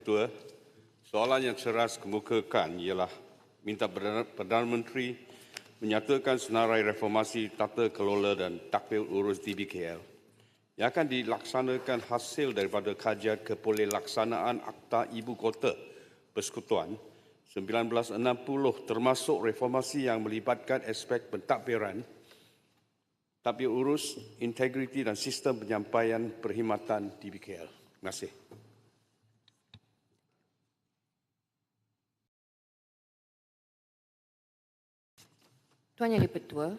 Ketua, soalan yang ceras kemukakan ialah minta Perdana Menteri menyatakan senarai reformasi tata kelola dan takbir urus DBKL yang akan dilaksanakan hasil daripada kajian kepolelaksanaan Akta Ibu Kota Persekutuan 1960 termasuk reformasi yang melibatkan aspek pentadbiran, takbir urus, integriti dan sistem penyampaian perkhidmatan DBKL. Terima kasih. Tuan Yang di-Pertua,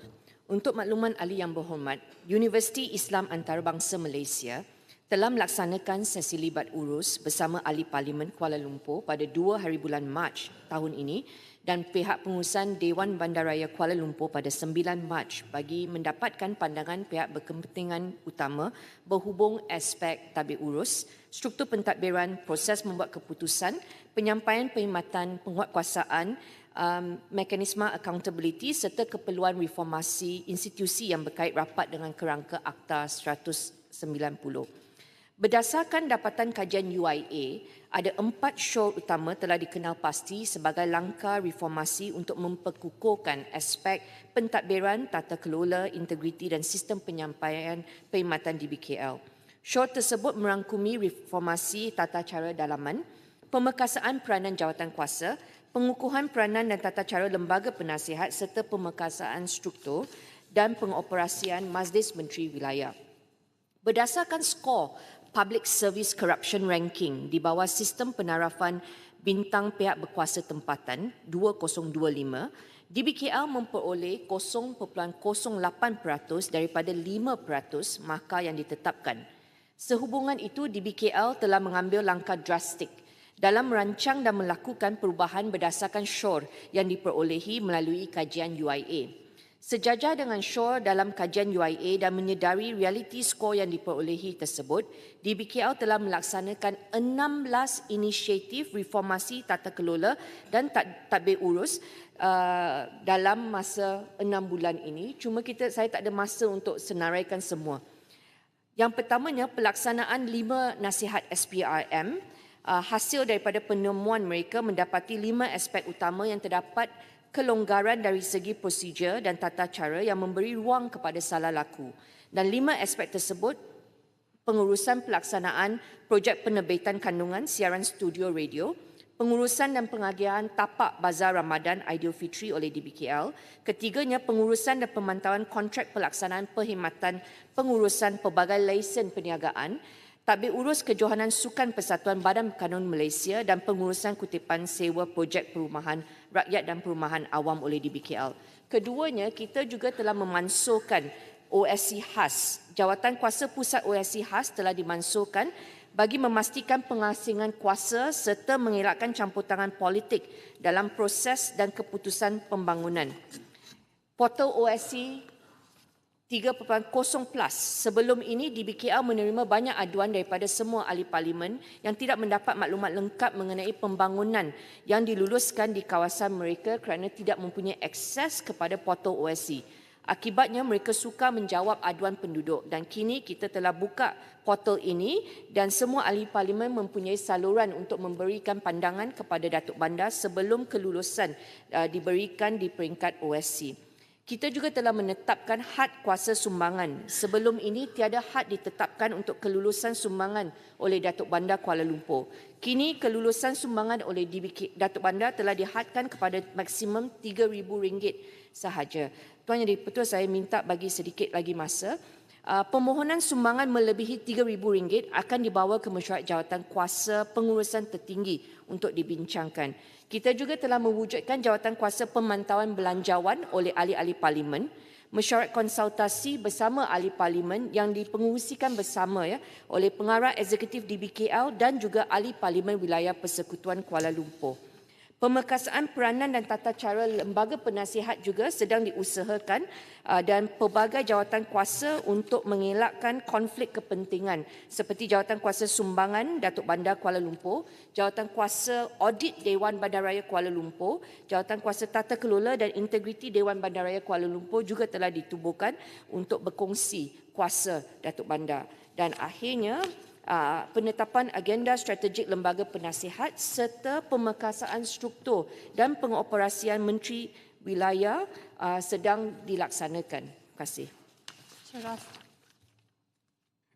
untuk makluman ahli yang berhormat, Universiti Islam Antarabangsa Malaysia telah melaksanakan sesi libat urus bersama ahli Parlimen Kuala Lumpur pada 2 hari bulan Mac tahun ini dan pihak pengurusan Dewan Bandaraya Kuala Lumpur pada 9 Mac bagi mendapatkan pandangan pihak berkepentingan utama berhubung aspek tadbir urus, struktur pentadbiran, proses membuat keputusan, penyampaian perkhidmatan, penguatkuasaan, mekanisme accountability serta keperluan reformasi institusi yang berkait rapat dengan kerangka Akta 190. Berdasarkan dapatan kajian UIA, ada 4 syarat utama telah dikenal pasti sebagai langkah reformasi untuk memperkukuhkan aspek pentadbiran, tata kelola, integriti dan sistem penyampaian perkhidmatan DBKL. Syarat tersebut merangkumi reformasi tata cara dalaman, pemekasaan peranan jawatankuasa, pengukuhan peranan dan tata cara lembaga penasihat serta pemekasaan struktur dan pengoperasian Majlis Menteri Wilayah. Berdasarkan skor Public Service Corruption Ranking di bawah sistem penarafan bintang pihak berkuasa tempatan 2025, DBKL memperoleh 0.08% daripada 5% markah yang ditetapkan. Sehubungan itu, DBKL telah mengambil langkah drastik dalam merancang dan melakukan perubahan berdasarkan syur yang diperolehi melalui kajian UIA. Sejajar dengan syur dalam kajian UIA dan menyedari realiti skor yang diperolehi tersebut, DBKL telah melaksanakan 16 inisiatif reformasi tata kelola dan tadbir urus dalam masa 6 bulan ini. Cuma saya tak ada masa untuk senaraikan semua. Yang pertamanya, pelaksanaan 5 nasihat SPRM. Hasil daripada penemuan mereka mendapati 5 aspek utama yang terdapat kelonggaran dari segi prosedur dan tata cara yang memberi ruang kepada salah laku. Dan 5 aspek tersebut, pengurusan pelaksanaan projek penerbitan kandungan siaran studio radio, pengurusan dan pengagihan tapak Bazar Ramadan Aidilfitri oleh DBKL, ketiganya pengurusan dan pemantauan kontrak pelaksanaan perkhidmatan pengurusan pelbagai lesen perniagaan, tadbir urus kejohanan sukan Persatuan Badan Kanun Malaysia dan pengurusan kutipan sewa projek perumahan rakyat dan perumahan awam oleh DBKL. Keduanya, kita juga telah memansuhkan OSC khas. Jawatan Kuasa Pusat OSC khas telah dimansuhkan bagi memastikan pengasingan kuasa serta mengelakkan campur tangan politik dalam proses dan keputusan pembangunan. Portal OSC 3.0 plus. Sebelum ini, DBKL menerima banyak aduan daripada semua ahli parlimen yang tidak mendapat maklumat lengkap mengenai pembangunan yang diluluskan di kawasan mereka kerana tidak mempunyai akses kepada portal OSC. Akibatnya, mereka sukar menjawab aduan penduduk dan kini kita telah buka portal ini dan semua ahli parlimen mempunyai saluran untuk memberikan pandangan kepada Datuk Bandar sebelum kelulusan diberikan di peringkat OSC. Kita juga telah menetapkan had kuasa sumbangan. Sebelum ini, tiada had ditetapkan untuk kelulusan sumbangan oleh Datuk Bandar Kuala Lumpur. Kini, kelulusan sumbangan oleh Datuk Bandar telah dihadkan kepada maksimum RM3,000 sahaja. Tuan Yang di-Pertua, saya minta bagi sedikit lagi masa. Permohonan sumbangan melebihi RM3,000 akan dibawa ke mesyuarat jawatan kuasa pengurusan tertinggi untuk dibincangkan. Kita juga telah mewujudkan jawatan kuasa pemantauan belanjawan oleh ahli-ahli parlimen, mesyuarat konsultasi bersama ahli parlimen yang dipengerusikan bersama oleh pengarah eksekutif DBKL dan juga ahli parlimen wilayah Persekutuan Kuala Lumpur. Pemekasaan peranan dan tata cara lembaga penasihat juga sedang diusahakan dan pelbagai jawatan kuasa untuk mengelakkan konflik kepentingan seperti jawatan kuasa sumbangan Datuk Bandar Kuala Lumpur, jawatan kuasa audit Dewan Bandaraya Kuala Lumpur, jawatan kuasa tata kelola dan integriti Dewan Bandaraya Kuala Lumpur juga telah ditubuhkan untuk berkongsi kuasa Datuk Bandar. Dan akhirnya, penetapan agenda strategik lembaga penasihat serta pemekasaan struktur dan pengoperasian menteri wilayah sedang dilaksanakan. Terima kasih.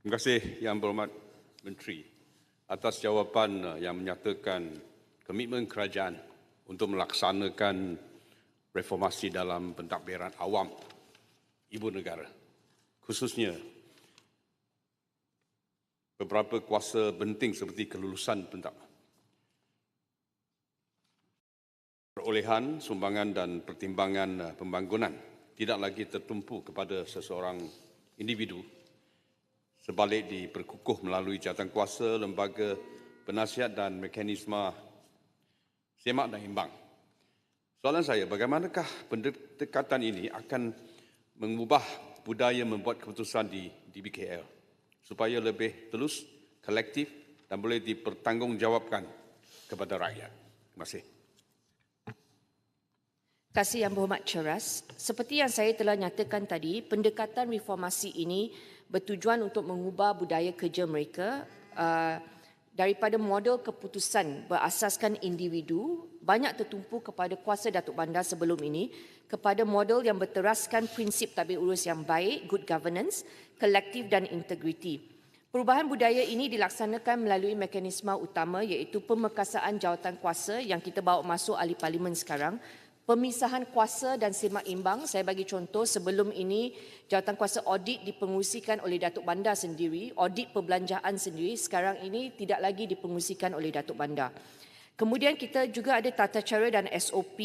Terima kasih Yang Berhormat Menteri atas jawapan yang menyatakan komitmen kerajaan untuk melaksanakan reformasi dalam pentadbiran awam ibu negara, khususnya beberapa kuasa penting seperti kelulusan perolehan sumbangan dan pertimbangan pembangunan tidak lagi tertumpu kepada seseorang individu, sebalik diperkukuh melalui jawatankuasa, lembaga penasihat dan mekanisme semak dan imbang. Soalan saya, bagaimanakah pendekatan ini akan mengubah budaya membuat keputusan di DBKL supaya lebih telus, kolektif dan boleh dipertanggungjawabkan kepada rakyat? Terima kasih. Terima kasih Yang Berhormat Ceras. Seperti yang saya telah nyatakan tadi, pendekatan reformasi ini bertujuan untuk mengubah budaya kerja mereka daripada model keputusan berasaskan individu banyak tertumpu kepada kuasa Datuk Bandar sebelum ini kepada model yang berteraskan prinsip tadbir urus yang baik, good governance, kolektif dan integriti. Perubahan budaya ini dilaksanakan melalui mekanisme utama iaitu pemekasaan jawatan kuasa yang kita bawa masuk ahli parlimen sekarang, pemisahan kuasa dan semak imbang. Saya bagi contoh, sebelum ini jawatan kuasa audit dipengurusikan oleh Datuk Bandar sendiri, audit perbelanjaan sendiri, sekarang ini tidak lagi dipengurusikan oleh Datuk Bandar. Kemudian kita juga ada tata cara dan SOP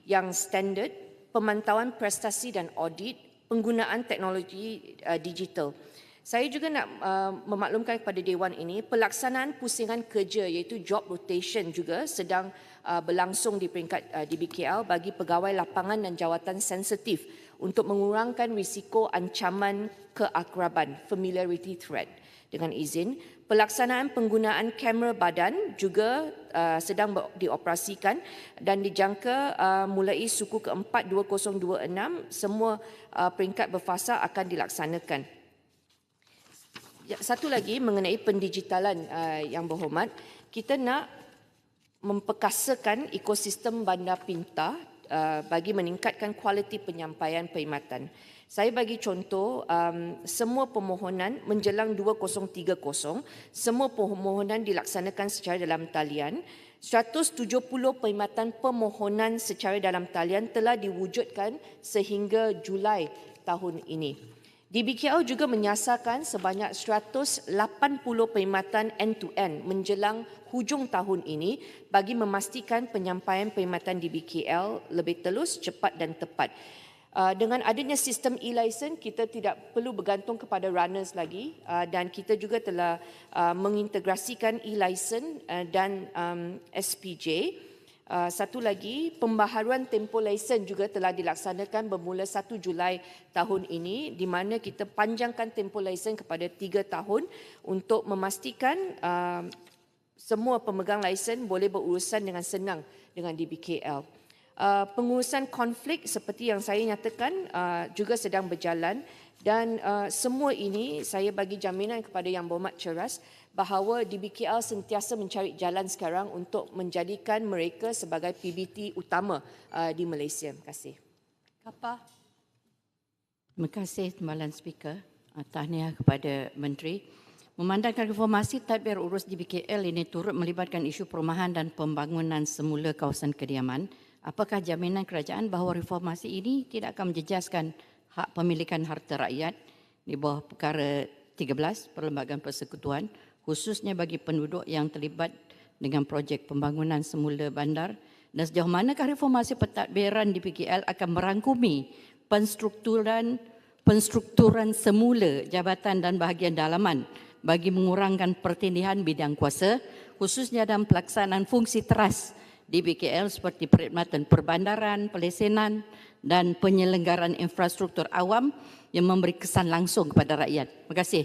yang standard, pemantauan prestasi dan audit, penggunaan teknologi digital. Saya juga nak memaklumkan kepada Dewan ini, pelaksanaan pusingan kerja iaitu job rotation juga sedang berlangsung di peringkat DBKL bagi pegawai lapangan dan jawatan sensitif untuk mengurangkan risiko ancaman keakraban, familiarity threat. Dengan izin, pelaksanaan penggunaan kamera badan juga sedang dioperasikan dan dijangka mulai suku keempat 2026 semua peringkat berfasa akan dilaksanakan. Satu lagi mengenai pendigitalan Yang Berhormat, kita nak memperkasakan ekosistem bandar pintar bagi meningkatkan kualiti penyampaian perkhidmatan. Saya bagi contoh, semua permohonan menjelang 2030, semua permohonan dilaksanakan secara dalam talian. 170 perkhidmatan permohonan secara dalam talian telah diwujudkan sehingga Julai tahun ini. DBKL juga menyasarkan sebanyak 180 perkhidmatan end-to-end menjelang hujung tahun ini bagi memastikan penyampaian perkhidmatan DBKL lebih telus, cepat dan tepat. Dengan adanya sistem e-license, kita tidak perlu bergantung kepada runners lagi dan kita juga telah mengintegrasikan e-license dan SPJ. Satu lagi, pembaharuan tempoh lesen juga telah dilaksanakan bermula 1 Julai tahun ini di mana kita panjangkan tempoh lesen kepada 3 tahun untuk memastikan semua pemegang lesen boleh berurusan dengan senang dengan DBKL. Pengurusan konflik seperti yang saya nyatakan juga sedang berjalan dan semua ini saya bagi jaminan kepada Yang Berhormat Ceras bahawa DBKL sentiasa mencari jalan sekarang untuk menjadikan mereka sebagai PBT utama di Malaysia. Terima kasih. Kapa. Terima kasih Timbalan Speaker. Tahniah kepada Menteri. Memandangkan reformasi tadbir urus DBKL ini turut melibatkan isu perumahan dan pembangunan semula kawasan kediaman, apakah jaminan kerajaan bahawa reformasi ini tidak akan menjejaskan hak pemilikan harta rakyat di bawah perkara 13 Perlembagaan Persekutuan, khususnya bagi penduduk yang terlibat dengan projek pembangunan semula bandar, dan sejauh manakah reformasi pentadbiran di PKL akan merangkumi penstrukturan semula jabatan dan bahagian dalaman bagi mengurangkan pertindihan bidang kuasa, khususnya dalam pelaksanaan fungsi teras di PKL seperti perkhidmatan perbandaran, pelesenan dan penyelenggaraan infrastruktur awam yang memberi kesan langsung kepada rakyat. Terima kasih.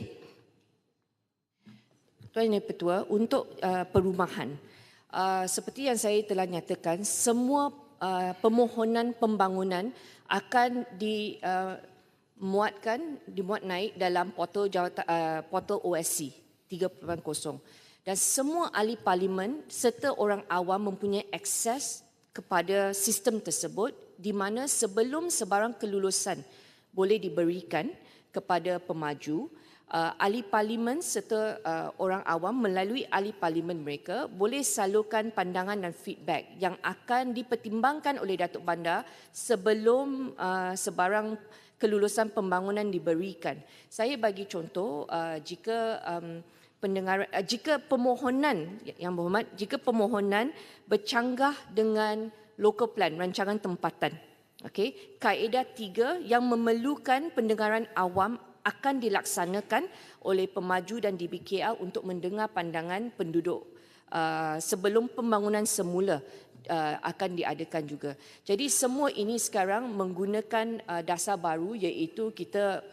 Tuan Yang Pertua, untuk perumahan, seperti yang saya telah nyatakan, semua permohonan pembangunan akan dimuat naik dalam portal OSC. 3.0 dan semua ahli parlimen serta orang awam mempunyai akses kepada sistem tersebut di mana sebelum sebarang kelulusan boleh diberikan kepada pemaju, ahli parlimen serta orang awam melalui ahli parlimen mereka boleh salurkan pandangan dan feedback yang akan dipertimbangkan oleh Datuk Bandar sebelum sebarang kelulusan pembangunan diberikan. Saya bagi contoh, jika pemohonan yang berhormat, jika pemohonan bercanggah dengan local plan, rancangan tempatan, okey, kaedah 3 yang memerlukan pendengaran awam akan dilaksanakan oleh pemaju dan DBKL untuk mendengar pandangan penduduk sebelum pembangunan semula akan diadakan juga. Jadi semua ini sekarang menggunakan dasar baru iaitu kita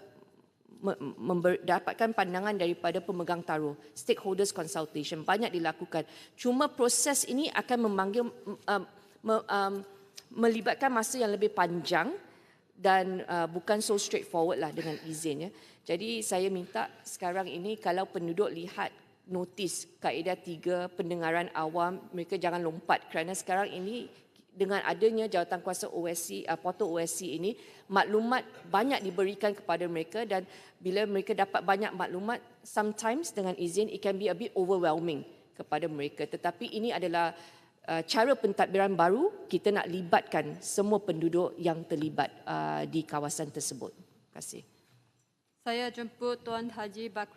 mendapatkan pandangan daripada pemegang taruh, stakeholders consultation banyak dilakukan. Cuma proses ini akan melibatkan masa yang lebih panjang dan bukan so straightforward lah dengan izin. Ya. Jadi saya minta sekarang ini kalau penduduk lihat notis kaedah 3 pendengaran awam, mereka jangan lompat kerana sekarang ini dengan adanya jawatankuasa OSC, portal OSC ini, maklumat banyak diberikan kepada mereka dan bila mereka dapat banyak maklumat, sometimes dengan izin it can be a bit overwhelming kepada mereka. Tetapi ini adalah cara pentadbiran baru, kita nak libatkan semua penduduk yang terlibat di kawasan tersebut. Terima kasih. Saya jemput Tuan Haji Bakri.